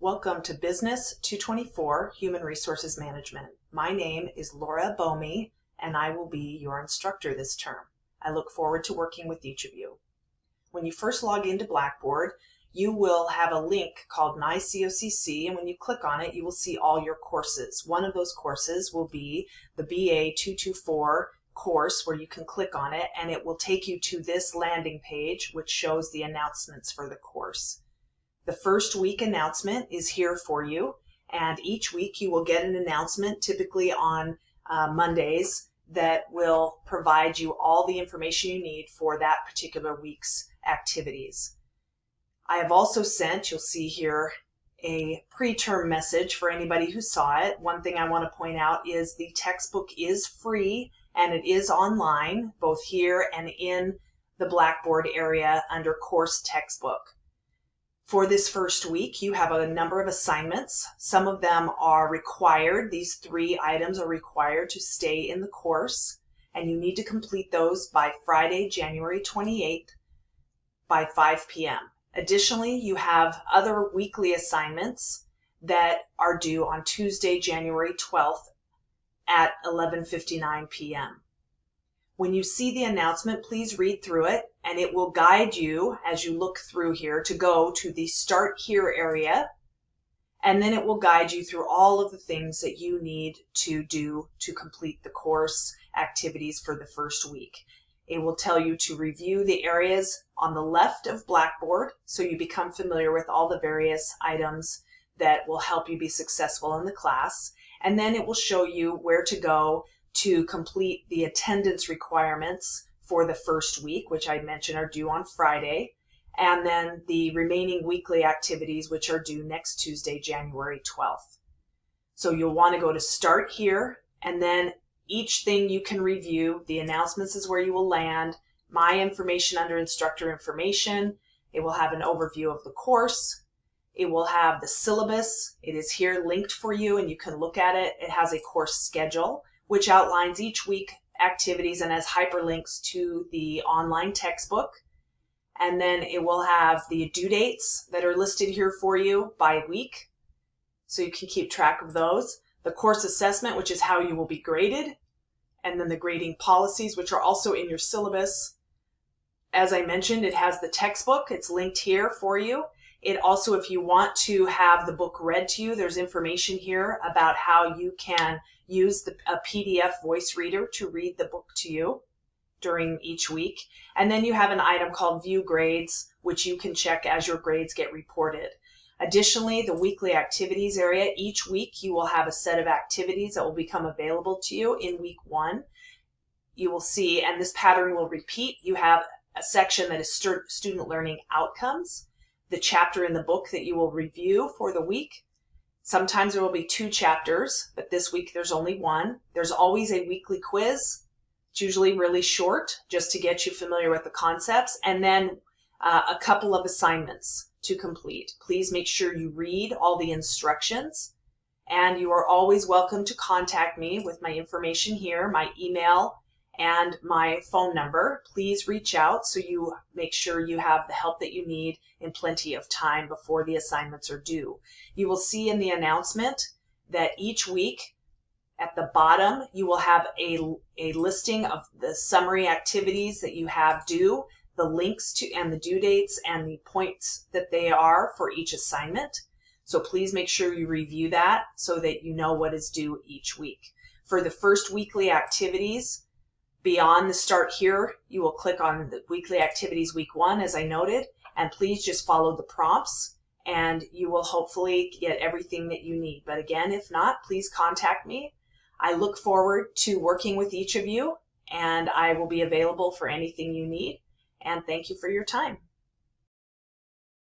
Welcome to Business 224 Human Resources Management. My name is Laura Bomey, and I will be your instructor this term. I look forward to working with each of you. When you first log into Blackboard, you will have a link called My COCC, and when you click on it, you will see all your courses. One of those courses will be the BA 224 course, where you can click on it, and it will take you to this landing page, which shows the announcements for the course. The first week announcement is here for you, and each week you will get an announcement, typically on Mondays, that will provide you all the information you need for that particular week's activities. I have also sent, you'll see here, a pre-term message for anybody who saw it. One thing I want to point out is the textbook is free and it is online, both here and in the Blackboard area under Course Textbook. For this first week, you have a number of assignments. Some of them are required. These 3 items are required to stay in the course, and you need to complete those by Friday, January 28th by 5 p.m. Additionally, you have other weekly assignments that are due on Tuesday, January 12th at 11:59 p.m. When you see the announcement, please read through it, and it will guide you as you look through here to go to the Start Here area, and then it will guide you through all of the things that you need to do to complete the course activities for the first week. It will tell you to review the areas on the left of Blackboard so you become familiar with all the various items that will help you be successful in the class, and then it will show you where to go to complete the attendance requirements for the first week, which I mentioned are due on Friday, and then the remaining weekly activities, which are due next Tuesday, January 12th. So you'll want to go to Start Here, and then each thing you can review. The announcements is where you will land. My information under Instructor Information. It will have an overview of the course. It will have the syllabus. It is here linked for you, and you can look at it. It has a course schedule, which outlines each week activities and has hyperlinks to the online textbook. And then it will have the due dates that are listed here for you by week, so you can keep track of those. The course assessment, which is how you will be graded, and then the grading policies, which are also in your syllabus. As I mentioned, it has the textbook. It's linked here for you. It also, if you want to have the book read to you, there's information here about how you can use a PDF voice reader to read the book to you during each week. And then you have an item called View Grades, which you can check as your grades get reported. Additionally, the weekly activities area, each week you will have a set of activities that will become available to you in week 1. You will see, and this pattern will repeat, you have a section that is student learning outcomes, the chapter in the book that you will review for the week. Sometimes there will be 2 chapters, but this week there's only 1. There's always a weekly quiz. It's usually really short, just to get you familiar with the concepts, and then a couple of assignments to complete. Please make sure you read all the instructions, and you are always welcome to contact me with my information here, my email, and my phone number. Please reach out so you make sure you have the help that you need in plenty of time before the assignments are due. You will see in the announcement that each week at the bottom you will have a listing of the summary activities that you have due, the links to and the due dates and the points that they are for each assignment. So please make sure you review that so that you know what is due each week. For the first weekly activities, beyond the Start Here, you will click on the weekly activities week 1, as I noted, and please just follow the prompts and you will hopefully get everything that you need. But again, if not, please contact me. I look forward to working with each of you, and I will be available for anything you need. And thank you for your time.